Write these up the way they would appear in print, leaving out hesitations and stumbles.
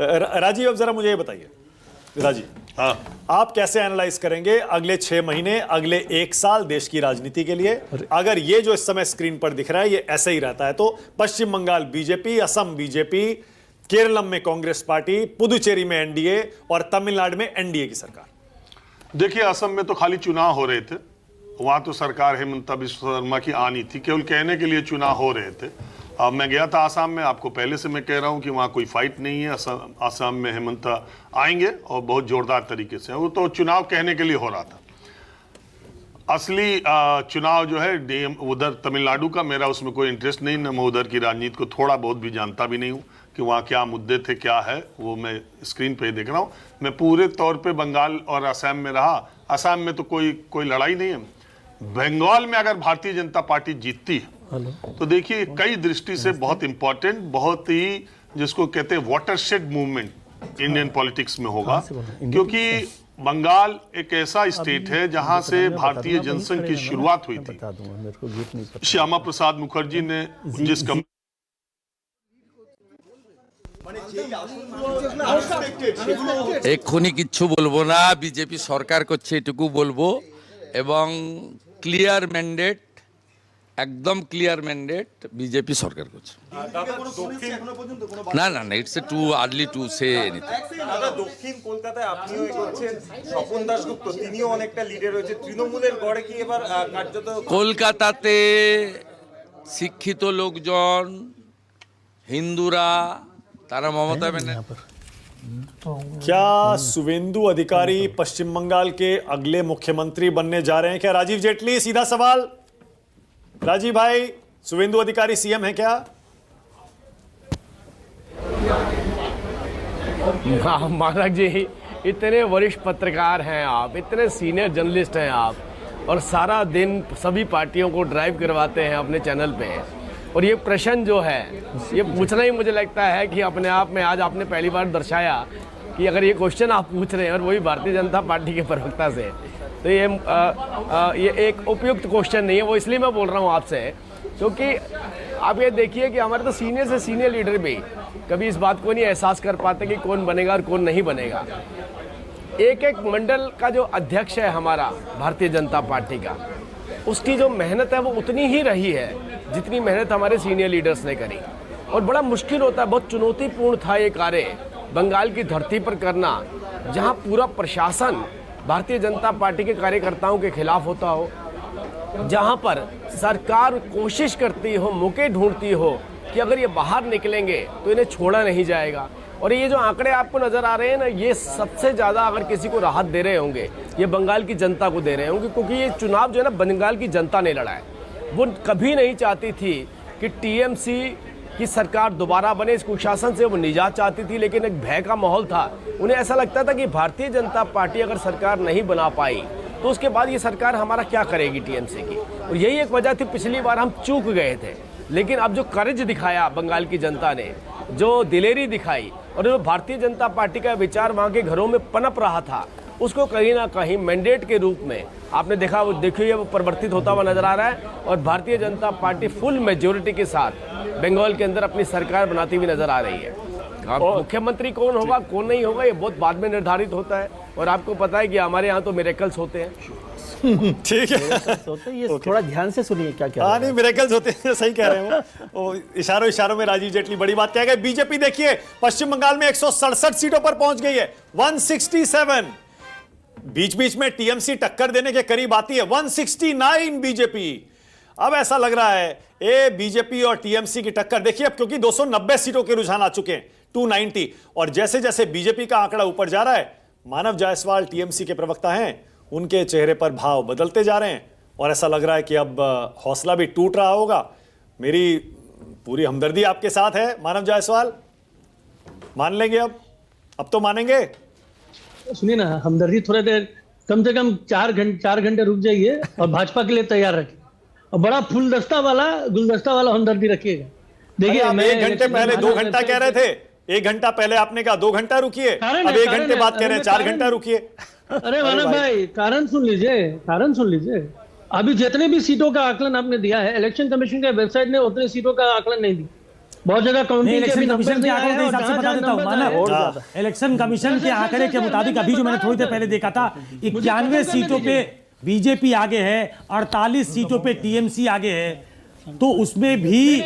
राजीव, अब जरा मुझे ये बताइए, राजीव, हाँ, आप कैसे एनालाइज करेंगे अगले 6 महीने, अगले 1 साल देश की राजनीति के लिए? अगर ये जो इस समय स्क्रीन पर दिख रहा है ये ऐसे ही रहता है तो पश्चिम बंगाल बीजेपी, असम बीजेपी, केरलम में कांग्रेस पार्टी, पुदुचेरी में एनडीए और तमिलनाडु में एनडीए की सरकार। देखिए असम में तो खाली चुनाव हो रहे थे, वहां तो सरकार हेमंता बिस्वा शर्मा की आनी थी, केवल कहने के लिए चुनाव हो रहे थे। अब मैं गया था आसाम में, आपको पहले से मैं कह रहा हूं कि वहां कोई फाइट नहीं है। आसाम में हेमंता आएंगे और बहुत जोरदार तरीके से, वो तो चुनाव कहने के लिए हो रहा था। असली चुनाव जो है डीएम उधर तमिलनाडु का, मेरा उसमें कोई इंटरेस्ट नहीं, न मैं उधर की राजनीति को थोड़ा बहुत भी जानता भी नहीं हूँ कि वहाँ क्या मुद्दे थे, क्या है, वो मैं स्क्रीन पे ही देख रहा हूँ। मैं पूरे तौर पे बंगाल और असम में रहा। असम में तो कोई लड़ाई नहीं है। बंगाल में अगर भारतीय जनता पार्टी जीतती है तो देखिए कई दृष्टि से बहुत इंपॉर्टेंट, बहुत ही जिसको कहते हैं वाटरशेड मूवमेंट इंडियन पॉलिटिक्स में होगा, क्योंकि बंगाल एक ऐसा स्टेट है जहां से भारतीय जनसंघ की शुरुआत हुई थी। श्यामा प्रसाद मुखर्जी ने जिस এক্ষুনি কিচ্ছু বলবো না, বিজেপি সরকার করছে এটুকু বলবো, এবং ক্লিয়ার ম্যান্ডেট, একদম ক্লিয়ার ম্যান্ডেট বিজেপি সরকার করছে। না না না, it's too early to say anything. দাদা, দক্ষিণ কলকাতায় আপনিও এগোচ্ছেন, স্বপন দাশগুপ্ত তিনিও অনেকটা লিডে রয়েছে, তৃণমূলের গড়ে কি এবার কার্যত কলকাতাতে শিক্ষিত লোকজন, হিন্দুরা, তারা মমতা ব্যানার্জি। क्या सुवेंदु अधिकारी पश्चिम बंगाल के अगले मुख्यमंत्री बनने जा रहे हैं क्या? राजीव जेटली, सीधा सवाल। राजीव भाई, सुवेंदु अधिकारी सीएम है क्या? मानक जी, इतने वरिष्ठ पत्रकार हैं आप, इतने सीनियर जर्नलिस्ट हैं आप, और सारा दिन सभी पार्टियों को ड्राइव करवाते हैं अपने चैनल पे, और ये प्रश्न जो है ये पूछना ही मुझे लगता है कि अपने आप में आज आपने पहली बार दर्शाया कि अगर ये क्वेश्चन आप पूछ रहे हैं और वही भारतीय जनता पार्टी के प्रवक्ता से, तो ये एक उपयुक्त क्वेश्चन नहीं है। वो इसलिए मैं बोल रहा हूँ आपसे क्योंकि आप ये देखिए कि हमारे तो सीनियर से सीनियर लीडर भी कभी इस बात को नहीं एहसास कर पाते कि कौन बनेगा और कौन नहीं बनेगा। एक एक मंडल का जो अध्यक्ष है हमारा भारतीय जनता पार्टी का, उसकी जो मेहनत है वो उतनी ही रही है जितनी मेहनत हमारे सीनियर लीडर्स ने करी, और बड़ा मुश्किल होता है, बहुत चुनौतीपूर्ण था ये कार्य बंगाल की धरती पर करना, जहां पूरा प्रशासन भारतीय जनता पार्टी के कार्यकर्ताओं के खिलाफ होता हो, जहां पर सरकार कोशिश करती हो, मौके ढूंढती हो कि अगर ये बाहर निकलेंगे तो इन्हें छोड़ा नहीं जाएगा। और ये जो आंकड़े आपको नज़र आ रहे हैं ना, ये सबसे ज़्यादा अगर किसी को राहत दे रहे होंगे ये बंगाल की जनता को दे रहे होंगे, क्योंकि ये चुनाव जो है ना बंगाल की जनता ने लड़ा है। वो कभी नहीं चाहती थी कि टीएमसी की सरकार दोबारा बने, इस कुशासन से वो निजात चाहती थी, लेकिन एक भय का माहौल था। उन्हें ऐसा लगता था कि भारतीय जनता पार्टी अगर सरकार नहीं बना पाई तो उसके बाद ये सरकार हमारा क्या करेगी टीएमसी की, और यही एक वजह थी। पिछली बार हम चूक गए थे, लेकिन अब जो करेज दिखाया बंगाल की जनता ने, जो दिलेरी दिखाई, और जो भारतीय जनता पार्टी का विचार वहाँ के घरों में पनप रहा था, उसको कहीं ना कहीं मैंडेट के रूप में आपने देखा, वो देखिए वो परिवर्तित होता हुआ नजर आ रहा है, और Bharatiya Janata party full majority के साथ बंगाल के अंदर अपनी सरकार बनाती हुई नजर आ रही है। अब मुख्यमंत्री कौन होगा कौन नहीं होगा ये बहुत बाद में निर्धारित होता है, और आपको पता है कि हमारे यहाँ तो मिरेकल्स होते हैं। ठीक है, ये थोड़ा ध्यान से सुनिए क्या क्या। हाँ नहीं, मिरेकल्स होते हैं, सही कह रहे हैं वो इशारों में राजीव जेटली बड़ी बात कह गए। बीजेपी देखिए पश्चिम बंगाल में 167 सीटों पर पहुंच गई है, 167। बीच बीच में टीएमसी टक्कर देने के करीब आती है, 169 बीजेपी। अब ऐसा लग रहा है बीजेपी और टीएमसी की टक्कर देखिए अब, क्योंकि 290 सीटों के रुझान आ चुके हैं, 290, और जैसे जैसे बीजेपी का आंकड़ा ऊपर जा रहा है, मानव जायसवाल टीएमसी के प्रवक्ता हैं, उनके चेहरे पर भाव बदलते जा रहे हैं, और ऐसा लग रहा है कि अब हौसला भी टूट रहा होगा। मेरी पूरी हमदर्दी आपके साथ है मानव जायसवाल, मान लेंगे अब तो मानेंगे? सुनिए ना, हमदर्दी थोड़ा देर कम से कम 4 घंटे रुक जाइए और भाजपा के लिए तैयार रखिए, और बड़ा गुलदस्ता वाला हमदर्दी रखिएगा। देखिए आप 1 घंटे पहले 2 घंटा कह रहे थे, 1 घंटा पहले आपने कहा 2 घंटा रुकिए, अब 1 घंटे बाद कह रहे हैं 4 घंटा रुकिए। अरे मानव भाई, कारण सुन लीजिए। अभी जितने भी सीटों का आकलन आपने दिया है, इलेक्शन कमीशन के वेबसाइट ने उतने सीटों का आकलन नहीं दिया। बहुत जगह नहीं, काउंटिंग इलेक्शन कमीशन के आंकड़ों के हिसाब से बता देता हूँ मानव, इलेक्शन कमीशन के आंकड़े के मुताबिक अभी जो मैंने थोड़ी देर पहले देखा था 91 सीटों पे बीजेपी आगे है, 48 सीटों पे टीएमसी आगे है, तो उसमें भी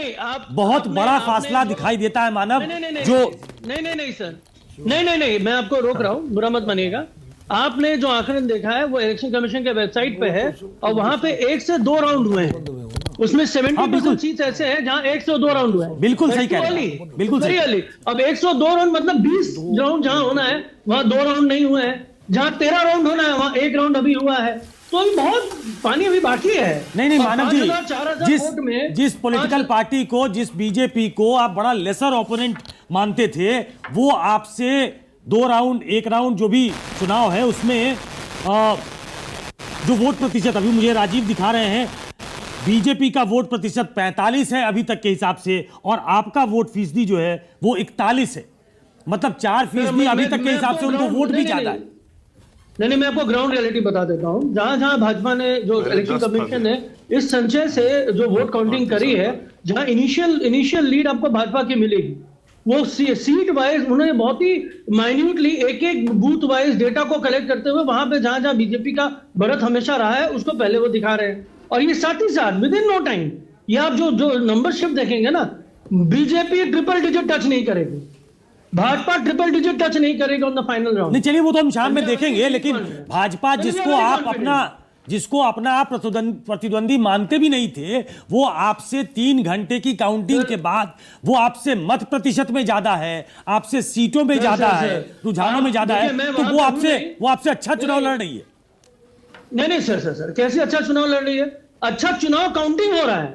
बहुत बड़ा फासला दिखाई देता है मानव। जो नहीं सर, नहीं मैं आपको रोक रहा हूँ, बुरा मत मानिएगा। आपने जो आंकड़न देखा है वो इलेक्शन कमीशन के वेबसाइट पे है और वहां पे 1 से 2 राउंड हुए हैं, उसमें 70% सीट ऐसे हैं जहां 1 से 2 राउंड हुए हैं। बिल्कुल सही कह रहे हैं, बिल्कुल सही। अब 102 राउंड मतलब 20 राउंड जहां होना है वहां 2 राउंड नहीं हुए हैं, जहां 13 राउंड होना है वहां 1 राउंड अभी हुआ है, तो अभी बहुत पानी अभी बाकी है। नहीं मानव जी, 4,000 वोट में जिस पॉलिटिकल पार्टी को, जिस बीजेपी को आप बड़ा लेसर ओपोनेंट मानते थे, वो आपसे 2 राउंड 1 राउंड जो भी चुनाव है उसमें जो वोट प्रतिशत अभी मुझे राजीव दिखा रहे हैं, बीजेपी का वोट प्रतिशत 45 है अभी तक के हिसाब से, और आपका वोट फीसदी जो है वो 41 है, मतलब 4% अभी तक के हिसाब से उनको वोट भी ज्यादा है। नहीं मैं आपको ग्राउंड रियलिटी बता देता हूँ। जहां जहां भाजपा ने, जो इलेक्शन कमीशन ने इस संचय से जो वोट काउंटिंग करी है, जहां इनिशियल लीड आपको भाजपा की मिलेगी, वो सीट वाइज उन्होंने बहुत ही माइन्यूटली एक बूथ वाइज डेटा को कलेक्ट करते हुए वहां पे जहां जहां बीजेपी का बढ़त हमेशा रहा है उसको पहले वो दिखा रहे हैं। और ये साथ ही साथ विद इन नो टाइम ये आप जो नंबरशिप देखेंगे ना, बीजेपी ट्रिपल डिजिट टच नहीं करेगी, भाजपा ट्रिपल डिजिट टच नहीं करेगा ऑन द फाइनल राउंड। नहीं चलिए वो तो हम शाम में देखेंगे, लेकिन भाजपा जिसको अपना आप प्रतिद्वंदी मानते भी नहीं थे, वो आपसे 3 घंटे की काउंटिंग के बाद वो आपसे मत प्रतिशत में ज्यादा है, आपसे सीटों में ज्यादा है, रुझानों में ज्यादा है, तो वो आपसे अच्छा चुनाव लड़ रही है। नहीं सर कैसे अच्छा चुनाव लड़ रही है? अच्छा चुनाव काउंटिंग हो रहा है,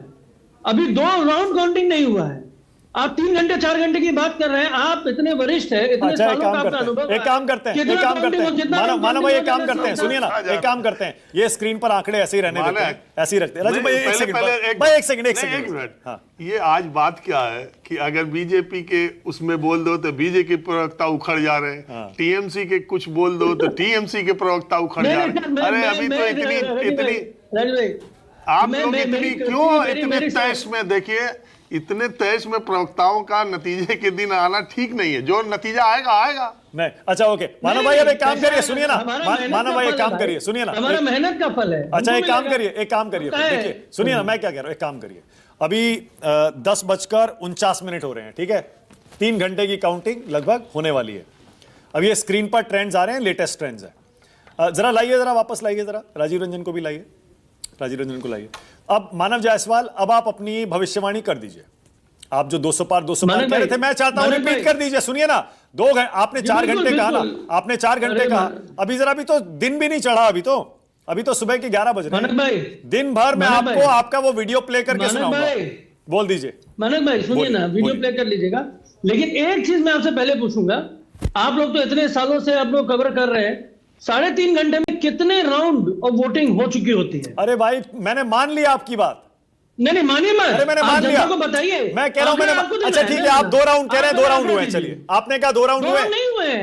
अभी 2 राउंड काउंटिंग नहीं हुआ है। आप 3 घंटे 4 घंटे की बात कर रहे हैं, आप इतने वरिष्ठ हैं, इतने अच्छा, सालों का आपका अनुभव है। एक काम करते हैं मानव भाई, एक काम करते हैं, सुनिए ना, एक काम करते हैं, ये स्क्रीन पर आंकड़े ऐसे ही रहने देते हैं, ऐसे ही रखते हैं। राजीव भाई एक सेकंड, ये आज बात क्या है कि अगर बीजेपी के उसमें बोल दो तो बीजेपी के प्रवक्ता उखड़ जा रहे हैं, टीएमसी के कुछ बोल दो तो टीएमसी के प्रवक्ता उखड़ जा रहे हैं। अरे अभी तो इतनी आप लोग इतनी क्यों इतने तैश में, देखिए इतने तेज में प्रवक्ताओं का नतीजे के दिन आना ठीक नहीं है, जो नतीजा आएगा नहीं। अच्छा ओके मानव भाई, अब एक काम करिए, सुनिए ना मानव भाई, एक काम करिए, सुनिए ना, हमारा मेहनत का फल है। अच्छा एक काम करिए देखिए, सुनिए ना मैं क्या कह रहा हूं, एक काम करिए, अभी 10:49 हो रहे हैं, ठीक है, 3 घंटे की काउंटिंग लगभग होने वाली है। अब ये स्क्रीन पर ट्रेंड्स आ रहे हैं, लेटेस्ट ट्रेंड्स है, जरा लाइए, जरा वापस लाइए, जरा राजीव रंजन को भी लाइए, राजीव रंजन को लाइए। अब मानव जायसवाल, अब आप अपनी भविष्यवाणी कर दीजिए, आप जो 200 पार कह रहे थे, मैं चाहता हूं रिपीट कर दीजिए। सुनिए ना, 2 घंटे आपने 4 घंटे कहा ना, आपने 4 घंटे कहा, अभी जरा भी तो दिन भी नहीं चढ़ा, अभी तो सुबह के 11 बज रहे हैं। दिन भर मैं आपको आपका वो वीडियो प्ले करके सुनाऊंगा, बोल दीजिए। मानव भाई सुनिए ना, वीडियो प्ले कर लीजिएगा, लेकिन एक चीज मैं आपसे पहले पूछूंगा, आप लोग तो इतने सालों से आप लोग कवर कर रहे हैं, 3.5 घंटे में कितने राउंड ऑफ वोटिंग हो चुकी होती है? अरे भाई मैंने मान लिया आपकी बात। नहीं मानिए मत, अरे मैंने मान लिया, को बताइए। मैं कह रहा हूं अच्छा ठीक है, आप 2 राउंड कह रहे हैं, 2 राउंड हुए, चलिए आपने कहा 2 राउंड हुए, नहीं हुए,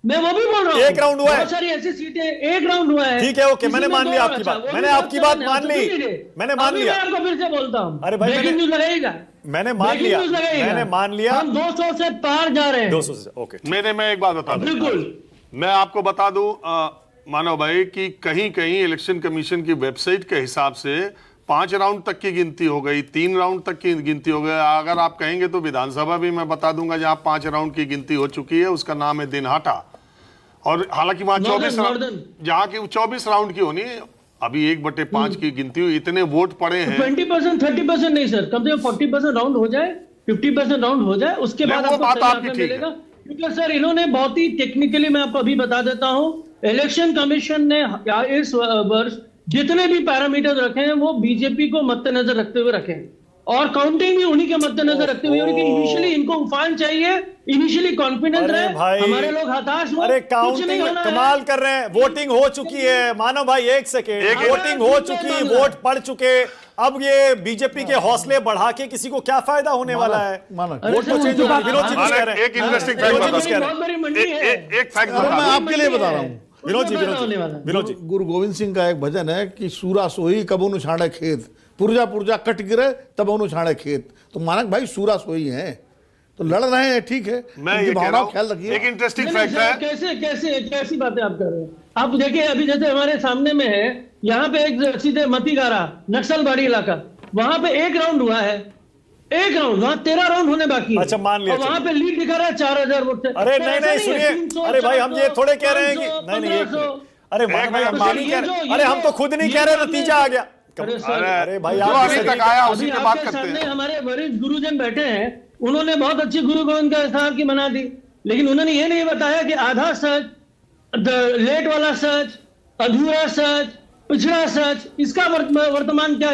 मैं वो भी बोल रहा हूं 1 राउंड हुआ है, बहुत सारी ऐसी सीटें 1 राउंड हुआ है, ठीक है ओके, मैंने मान लिया आपकी बात, मैंने आपकी बात मान ली, मैंने मान लिया। मैं आपको फिर से बोलता हूं, अरे भाई ब्रेकिंग न्यूज़ लगाइएगा, मैंने मान लिया, मैंने मान लिया, हम 200 से पार जा रहे हैं, 200 से, ओके। मैं एक बात बता दूं, बिल्कुल मैं आपको बता दूं मानव भाई कि कहीं इलेक्शन कमीशन की वेबसाइट के हिसाब से 5 राउंड तक की गिनती हो गई, 3 राउंड तक की गिनती हो गई। अगर आप कहेंगे तो विधानसभा भी मैं बता दूंगा जहां 5 राउंड की गिनती हो चुकी है, उसका नाम है दिनहाटा, और हालांकि वहां 24 जहां की 24 राउंड की होनी, अभी 1/5 की गिनती हुई, इतने वोट पड़े हैं। 20% 30% नहीं सर, कम से कम 40% राउंड हो जाए, 50% राउंड हो जाए, उसके बाद आपको मिलेगा। क्योंकि सर इन्होंने बहुत ही टेक्निकली, मैं आपको अभी बता देता हूं, इलेक्शन कमीशन ने इस वर्ष जितने भी पैरामीटर्स रखे हैं वो बीजेपी को मद्देनजर रखते हुए रखे हैं, और काउंटिंग भी उन्हीं के मद्देनजर रखते हुए, इनिशियली इनको उफान चाहिए, इनिशियली कॉन्फिडेंस रहे, हमारे लोग हताश हो। अरे काउंटिंग कमाल कर रहे हैं, वोटिंग हो चुकी है मानव भाई, एक सेकेंड, वोटिंग हो चुकी, वोट पड़ चुके, अब ये बीजेपी के हौसले बढ़ा के किसी को क्या फायदा होने वाला है? वोट तो चेंज होगा। विनोद जी कुछ कह रहे हैं, एक इंटरेस्टिंग फैक्ट मैं आपके लिए बता रहा हूँ, विनोद जी गुरु गोविंद सिंह का एक भजन है कि सूरा सोई कब उन्हें छाड़े खेत, पुरजा पुरजा कट गिरे तब उन्हें छाड़े खेत। तो मानक भाई सूरा सोई है, तो लड़ रहे हैं, ठीक है, मैं उनकी ये कह रहा भावनाओं का ख्याल हूं, रखिए। एक इंटरेस्टिंग नहीं, फैक्ट नहीं, है। कैसे कैसे कैसी बातें आप कर रहे हैं? आप देखिए अभी जैसे हमारे सामने में है, यहाँ पे एक सीधे मतीगारा नक्सलबाड़ी इलाका, वहां पे 1 राउंड हुआ है, 1 राउंड, वहां 13 राउंड होने बाकी है। अच्छा, मान लिया, और वहां पे लीड दिखा रहा है 4000 वोट से। अरे तो नहीं ऐसा नहीं है, सुनिए, 300, अरे भाई हम ये 400, थोड़े कह रहे हैं कि 500, नहीं नहीं, एक 1500, मिनट। अरे मान एक भाई मिनट, हम मान नहीं लीजिए, कह रहे, अरे हम तो खुद नहीं कह रहे, नतीजा आ गया। अरे भाई जो आप अभी इसे तक नहीं- आया अभी उसी पे बात आपके करते सामने हैं। हमारे वरिष्ठ गुरुजन बैठे हैं, उन्होंने बहुत अच्छी गुरु गोविंद का स्थान की बना दी, लेकिन उन्होंने ये नहीं बताया कि आधा सच, लेट वाला सच, अधूरा सच, पिछड़ा सच, इसका वर्तमान क्या